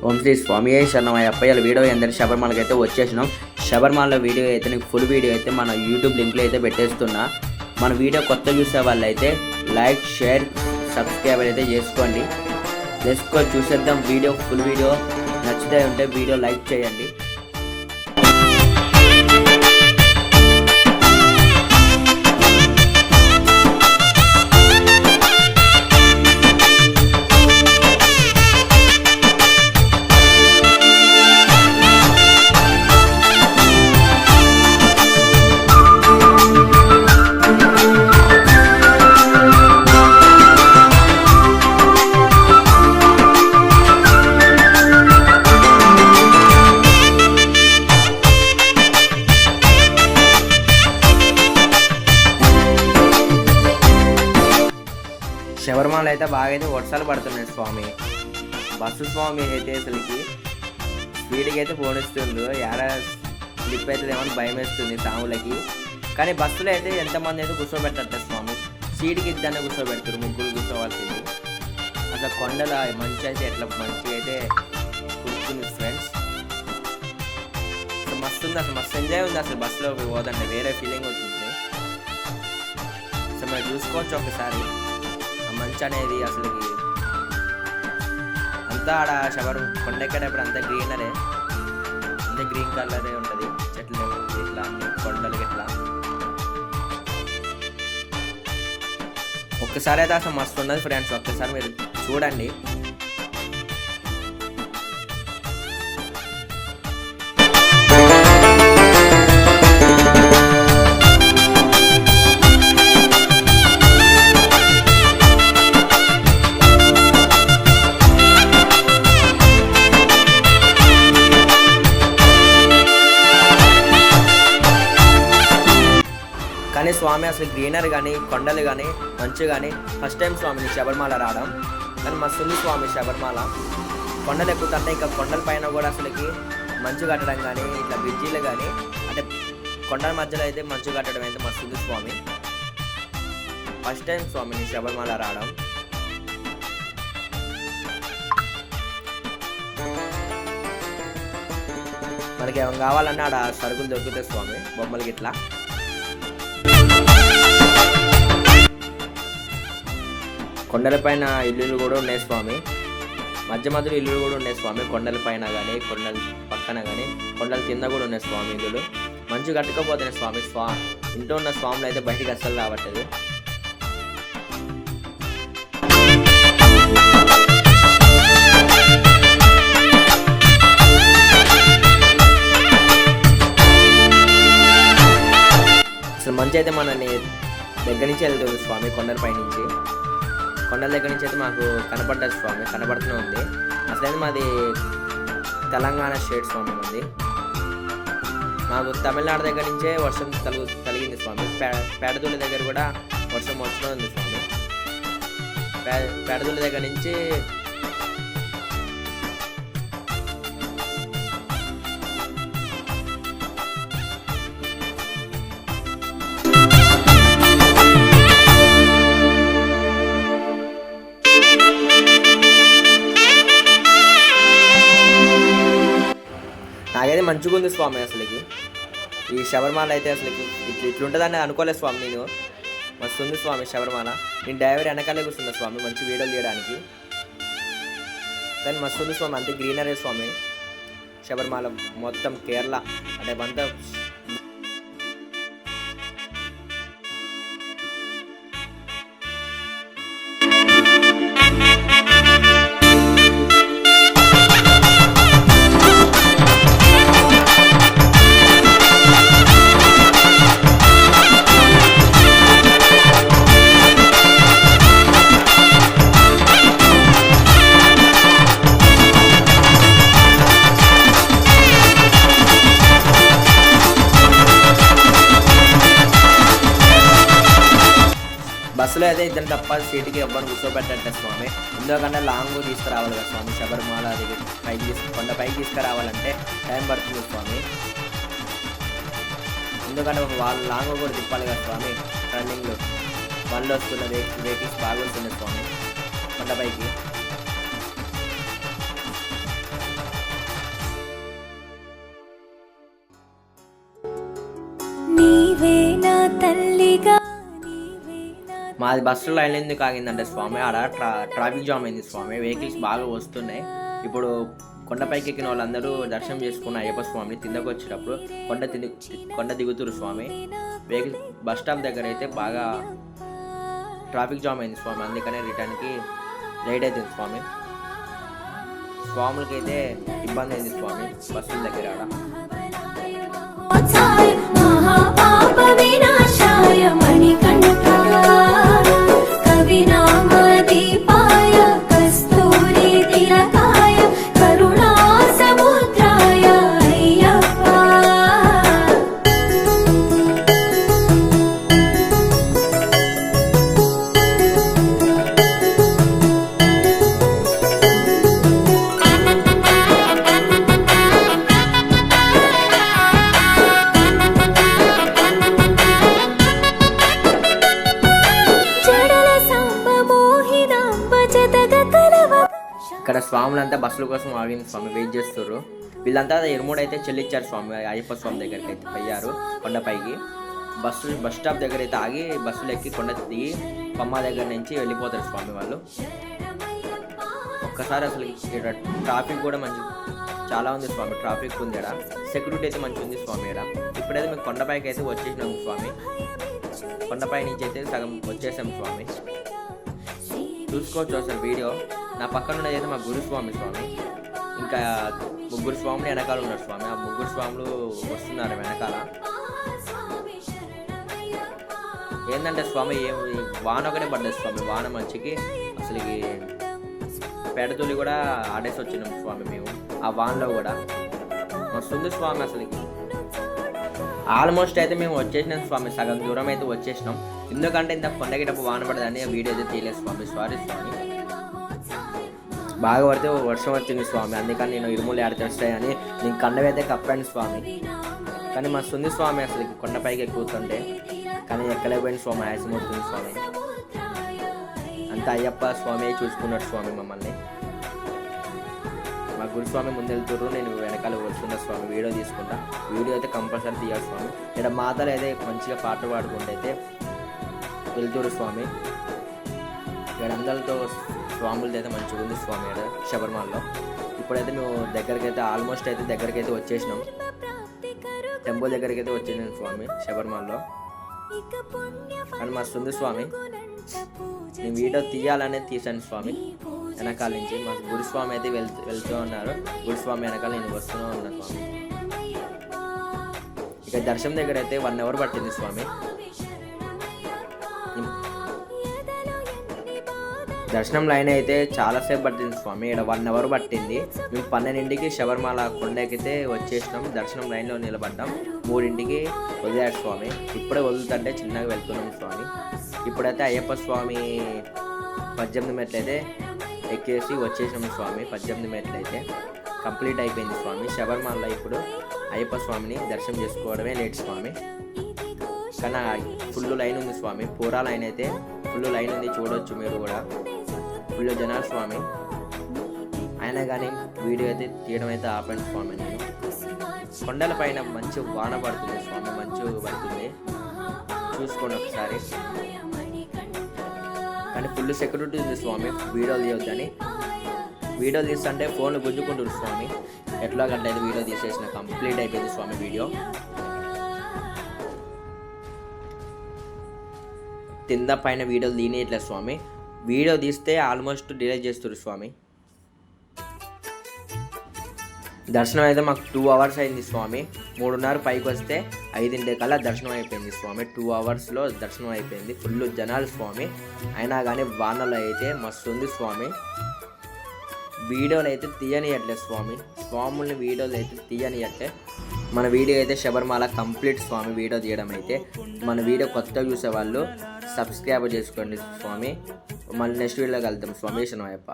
ఓం శ్రీ స్వామి శరణమయ్యప్ప. ఇలా వీడియో అందరి శబరిమలకి అయితే వచ్చేసినాం. శబరిమల వీడియో అయితే నీకు ఫుల్ వీడియో అయితే మన యూట్యూబ్ లింక్లో అయితే పెట్టేస్తున్నా. మన వీడియో కొత్త చూసే వాళ్ళు అయితే లైక్, షేర్, సబ్స్క్రైబ్ అయితే చేసుకోండి. చూసేద్దాం వీడియో. ఫుల్ వీడియో నచ్చితే ఉంటే వీడియో లైక్ చేయండి. శబరిమల అయితే బాగా అయితే వర్షాలు పడుతున్నాయి స్వామి. బస్సు స్వామి అయితే అసలుకి స్పీడ్కి అయితే పోనిస్తుండ్రు. ఏడా స్లిప్ అవుతుందేమో అని భయం వేస్తుంది సాములకి. కానీ బస్సులో అయితే ఎంతమంది అయితే కూర్చోబెట్టట్లేదు స్వామి. సీట్కి ఇద్దరిని కూర్చోబెడతారు, ముగ్గురు కూర్చోవాల్సింది. అసలు కొండల మంచి అయితే ఎట్లా మంచిగా అయితే కూర్చుంది ఫ్రెండ్స్. అసలు మస్తు ఉంది, అసలు మస్తు ఎంజాయ్ ఉంది. అసలు బస్సులో పోదండి వేరే ఫీలింగ్ అవుతుంది. అసలు మనం చూసుకోవచ్చు ఒకసారి మంచి అనేది. అసలు అంతా ఆడ కొండ ఎక్కేటప్పుడు అంతా గ్రీనరే, అంతా గ్రీన్ కలరే ఉంటుంది. చెట్లు ఇట్లా అన్ని కొండలు ఇట్లా ఒక్కసారి అయితే అసలు మస్తు ఉన్నది ఫ్రెండ్స్. ఒక్కసారి మీరు చూడండి. కానీ స్వామి అసలు గ్రీనరీ కానీ కొండలు కానీ మంచు కానీ ఫస్ట్ టైం స్వామిని శబరిమల రావడం. కానీ మస్తుంది స్వామి శబరిమల. కొండలు ఎక్కుతుంటే ఇంకా కొండల పైన కూడా అసలుకి మంచు కట్టడం కానీ ఇట్లా బ్రిడ్జీలు కానీ అంటే కొండల మధ్యలో అయితే మంచు కట్టడం అయితే మస్తుంది స్వామి. ఫస్ట్ టైం స్వామిని శబరిమల రావడం. మనకి ఏమైనా కావాలన్నా ఆడ సరుకులు దొరుకుతాయి స్వామి, బొమ్మలకి ఇట్లా. కొండల పైన ఇల్లులు కూడా ఉన్నాయి స్వామి. మధ్య మధ్యలో ఇల్లులు కూడా ఉన్నాయి స్వామి. కొండల పైన కానీ కొండల పక్కన కానీ కొండల కింద కూడా ఉన్నాయి స్వామి ఇల్లులు. మంచు కట్టుకపోతున్నాయి స్వామి. ఇంట్లో ఉన్న స్వాములు అయితే బయటికి అస్సలు రావట్లేదు. అసలు మంచి అయితే మనని దగ్గర నుంచి వెళ్తుంది స్వామి. కొండలపై నుంచి కొండల దగ్గర నుంచి అయితే మాకు కనపడ్డది స్వామి, కనపడుతూనే ఉంది. అసలైతే మాది తెలంగాణ స్టేట్ స్వామి. మాది మాకు తమిళనాడు దగ్గర నుంచే వర్షం కలిగింది స్వామి. పేడదూళ్ళ దగ్గర కూడా వర్షం వస్తూనే ఉంది స్వామి. పేడదూళ్ళ దగ్గర నుంచి నాకైతే మంచిగా ఉంది స్వామి. అసలుకి ఈ శబరిమల అయితే అసలుకి ఇట్లుంటుందని అనుకోలేదు స్వామి నేను. మస్తు ఉంది స్వామి శబరిమల. నేను డ్రైవర్ వెనకాలే కూర్చున్నా స్వామి మంచి వీడియోలు తీయడానికి. కానీ మస్తు ఉంది స్వామి. అంతే గ్రీనరీ స్వామి శబరిమల మొత్తం కేరళ అంటే అంతా. బస్సులో అయితే ఇద్దరు తప్ప సీటుకి ఎవ్వరు కూర్చోబెట్టంటే స్వామి. ఎందుకంటే లాంగ్ తీసుకురావాలి కదా స్వామి. శబరిమల దగ్గర కొండ పైకి తీసుకురావాలంటే టైం పడుతుంది స్వామి. ఎందుకంటే వాళ్ళు లాంగ్ కూడా తిప్పాలి కదా స్వామి. రన్నింగ్లో బండ్లు వస్తున్నది, వెహికల్స్ బాగా వస్తున్నాయి స్వామి కొండపైకి. మాది బస్సు లైన్ ఎందుకు ఆగిందంటే స్వామి ఆడ ట్రాఫిక్ జామ్ అయింది స్వామి. వెహికల్స్ బాగా వస్తున్నాయి. ఇప్పుడు కొండపైకి ఎక్కిన వాళ్ళందరూ దర్శనం చేసుకున్న అయ్యప్ప స్వామిని కిందకు వచ్చేటప్పుడు కొండ దిగుతురు స్వామి. వెహికల్ బస్ స్టాప్ దగ్గర అయితే బాగా ట్రాఫిక్ జామ్ అయింది స్వామి. అందుకనే రిటర్న్కి లేట్ అవుతుంది స్వామి. స్వాములకైతే ఇబ్బంది అయింది స్వామి బస్సుల దగ్గర ఆడ. ఇక్కడ స్వాములంతా బస్సుల కోసం ఆగింది స్వామి, వెయిట్ చేస్తారు. వీళ్ళంతా ఇరుముడు అయితే చెల్లించారు స్వామి అయ్యప్ప స్వామి దగ్గరికి అయితే పోయారు కొండపైకి. బస్ స్టాప్ దగ్గర అయితే ఆగి బస్సులు ఎక్కి కొండ దిగి పమ్మ దగ్గర నుంచి వెళ్ళిపోతారు స్వామి వాళ్ళు. ఒక్కసారి అసలు ఇక్కడ ట్రాఫిక్ కూడా చాలా ఉంది స్వామి. ట్రాఫిక్ ఉంది ఇక్కడ, సెక్యూరిటీ అయితే మంచిగా ఉంది స్వామి ఇక్కడ. ఇప్పుడైతే మేము కొండపైకి అయితే వచ్చేసినాము స్వామి. కొండపై నుంచి అయితే సగం వచ్చేసాం స్వామి. చూసుకోవచ్చు అసలు వీడియో. నా పక్కన ఉన్నది అయితే మా గురుస్వామి స్వామి, ఇంకా ముగ్గురు స్వాములు వెనకాల ఉన్నారు స్వామి. ఆ ముగ్గురు స్వాములు వస్తున్నారు వెనకాల. ఏంటంటే స్వామి వాన ఒకటే పడ్డది స్వామి. వాన మంచికి అసలు పెడతులి కూడా ఆడేసి వచ్చినాం స్వామి మేము. ఆ వానలో కూడా మస్తుంది స్వామి. అసలు ఆల్మోస్ట్ అయితే మేము వచ్చేసినాం స్వామి, సగం దూరం అయితే వచ్చేసినాం. ఎందుకంటే ఇంత కొండగిటప్పు వాన పడదని వీడియో అయితే తీయలేదు స్వామి. సారీ స్వామి. బాగా పడితే వర్షం వచ్చింది స్వామి, అందుకని నేను ఇరుములు ఆడితే వస్తాయని నేను కండవైతే కప్పాను స్వామి. కానీ మస్తుంది స్వామి అసలు కొండపైకి ఎక్కుతుంటే, కానీ ఎక్కలేకపోయింది స్వామి. ఆయాసం వస్తుంది స్వామి. అంతా అయ్యప్ప స్వామి చూసుకున్నాడు స్వామి మమ్మల్ని. మా గురుస్వామి ముందు వెళ్తుర్రు, నేను వెనకాల వస్తున్నా స్వామి. వీడియో తీసుకుంటా. వీడియో అయితే కంపల్సరీ తీయాలి స్వామి. ఇక్కడ మాతలు అయితే మంచిగా పాటలు పాడుకుంటూ అయితే వెళ్తురు స్వామి. ఇక్కడ అందరితో స్వాములతో అయితే మంచిగా ఉంది స్వామి ఇక్కడ శబరిమలలో. ఇప్పుడైతే మేము ఆల్మోస్ట్ అయితే దగ్గరికి అయితే వచ్చేసినాం. టెంపుల్ దగ్గరికి అయితే వచ్చేసినాం స్వామి శబరిమలలో. కానీ మస్తు ఉంది స్వామి. నేను వీడియో తీయాలనే తీసాను స్వామి వెనకాల నుంచి. మా గురుస్వామి అయితే వెళ్తూ ఉన్నారు. గురుస్వామి వెనకాల నేను వస్తూనే ఉన్నా స్వామి. ఇక దర్శనం దగ్గర అయితే 1 అవర్ పట్టింది స్వామి. దర్శనం లైన్ అయితే చాలాసేపు పట్టింది స్వామి. ఇక్కడ 1 అవర్ పట్టింది. మేము 12ంటికి శబరిమల కొండకైతే వచ్చేసినాం. దర్శనం లైన్లో నిలబడ్డాం. 3ంటికి వదిలాడు స్వామి. ఇప్పుడే వదులుతుంటే చిన్నగా వెళ్తున్నాం స్వామి. ఇప్పుడైతే అయ్యప్ప స్వామి 18 మెట్లు అయితే ఎక్కేసి వచ్చేసినాం స్వామి. 18 మెట్లు అయితే కంప్లీట్ అయిపోయింది స్వామి. శబరిమలలో ఇప్పుడు అయ్యప్ప స్వామిని దర్శనం చేసుకోవడమే లేట్ స్వామి. కానీ ఫుల్ లైన్ ఉంది స్వామి. పూరా లైన్ అయితే ఫుల్ లైన్ ఉంది, చూడవచ్చు మీరు కూడా. ఫుల్ జనాలు స్వామి. అయినా కానీ వీడియో అయితే తీయడం అయితే ఆపండి స్వామి. నేను కొండల పైన మంచి వాన పడుతుంది స్వామి, మంచిగా పడుతుంది. చూసుకోండి ఒకసారి. కానీ ఫుల్ సెక్యూరిటీ ఉంది స్వామి. వీడియోలు తీయొద్దని. వీడియో తీస్తుంటే ఫోన్ గుంజుకుంటుంది స్వామి. ఎట్లా గట్లయితే వీడియో తీసేసిన కంప్లీట్ అయిపోయింది స్వామి వీడియో. కింద పైన వీడియోలు తీయట్లేదు స్వామి. వీడియో తీస్తే ఆల్మోస్ట్ డిలే చేస్తారు స్వామి. దర్శనం అయితే మాకు 2 అవర్స్ అయింది స్వామి. 3:30 పైకి వస్తే 5 కల్లా దర్శనం అయిపోయింది స్వామి. 2 అవర్స్లో దర్శనం అయిపోయింది. ఫుల్ జనాలు స్వామి. అయినా కానీ వానలో అయితే మస్తు ఉంది స్వామి. వీడియోలు అయితే తీయనియట్లేదు స్వామి. స్వాముల్ని వీడియోలు అయితే తీయనియట్లే. మన వీడియో అయితే శబరిమల కంప్లీట్ స్వామి. వీడియో తీయడం అయితే మన వీడియో కొత్తగా చూసే వాళ్ళు సబ్స్క్రైబ్ చేసుకోండి స్వామి. మళ్ళీ నెక్స్ట్ వీడియోలో కలుద్దాం స్వామి. శరణమయ్యప్ప.